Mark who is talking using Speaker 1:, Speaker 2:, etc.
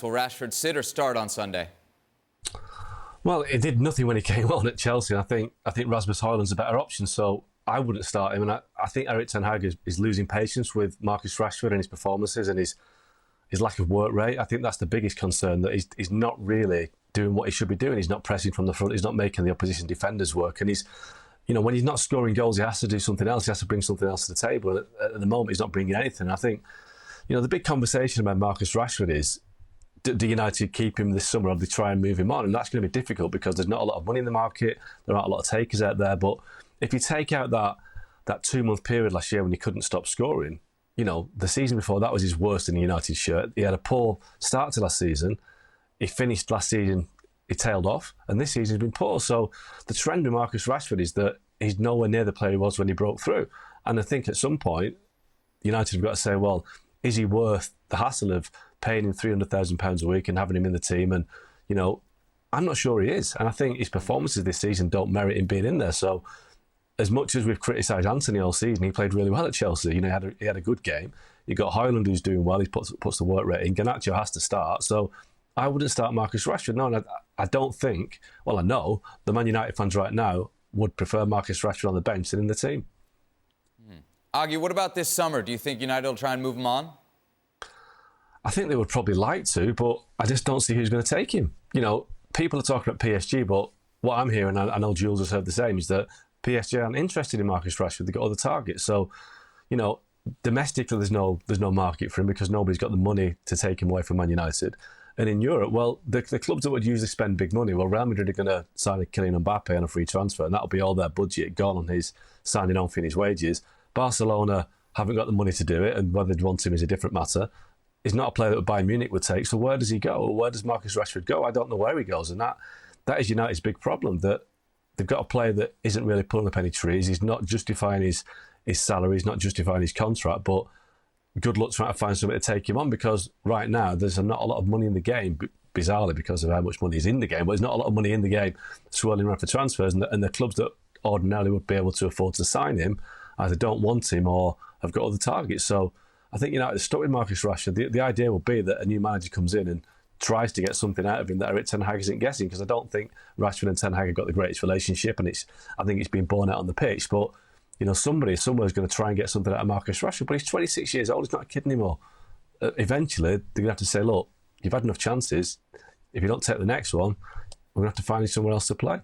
Speaker 1: Will Rashford sit or start on Sunday?
Speaker 2: Well, it did nothing when he came on at Chelsea. I think Rasmus Højlund's a better option, so I wouldn't start him. And I think Erik ten Hag is losing patience with Marcus Rashford and his performances and his lack of work rate. I think that's the biggest concern, that he's not really doing what he should be doing. He's not pressing from the front. He's not making the opposition defenders work. And when he's not scoring goals, he has to do something else. He has to bring something else to the table. And at the moment, he's not bringing anything. I think, the big conversation about Marcus Rashford is, do United keep him this summer or do they try and move him on? And that's going to be difficult because there's not a lot of money in the market. There aren't a lot of takers out there. But if you take out that 2-month period last year when he couldn't stop scoring, the season before that was his worst in the United shirt. He had a poor start to last season. He finished last season, he tailed off, and this season has been poor. So the trend with Marcus Rashford is that he's nowhere near the player he was when he broke through. And I think at some point, United have got to say, well, is he worth the hassle of paying him £300,000 a week and having him in the team? And, I'm not sure he is. And I think his performances this season don't merit him being in there. So as much as we've criticised Anthony all season, he played really well at Chelsea. He had a good game. You got Højlund who's doing well. He puts the work rate in. Garnacho has to start. So I wouldn't start Marcus Rashford. No, and I don't think, well, I know the Man United fans right now would prefer Marcus Rashford on the bench than in the team.
Speaker 1: Augie, what about this summer? Do you think United will try and move him on?
Speaker 2: I think they would probably like to, but I just don't see who's going to take him. People are talking about PSG, but what I'm hearing, and I know Jules has heard the same, is that PSG aren't interested in Marcus Rashford. They've got other targets. So, domestically there's no market for him because nobody's got the money to take him away from Man United. And in Europe, well, the clubs that would usually spend big money, well, Real Madrid are going to sign a Kylian Mbappe on a free transfer, and that'll be all their budget gone on his signing on for his wages. Barcelona haven't got the money to do it, and whether they'd want him is a different matter. He's not a player that Bayern Munich would take, so where does he go? Where does Marcus Rashford go? I don't know where he goes, and that is United's big problem, that they've got a player that isn't really pulling up any trees. He's not justifying his salary, he's not justifying his contract, but good luck trying to find somebody to take him on, because right now there's not a lot of money in the game, bizarrely, because of how much money is in the game, but there's not a lot of money in the game swirling around for transfers, and the clubs that ordinarily would be able to afford to sign him either don't want him or have got other targets. So I think United are stuck with Marcus Rashford. The idea will be that a new manager comes in and tries to get something out of him that Erik ten Hag isn't getting, because I don't think Rashford and ten Hag have got the greatest relationship, and I think it's been borne out on the pitch. But somebody somewhere is going to try and get something out of Marcus Rashford. But he's 26 years old. He's not a kid anymore. Eventually, they're going to have to say, look, you've had enough chances. If you don't take the next one, we're going to have to find you somewhere else to play.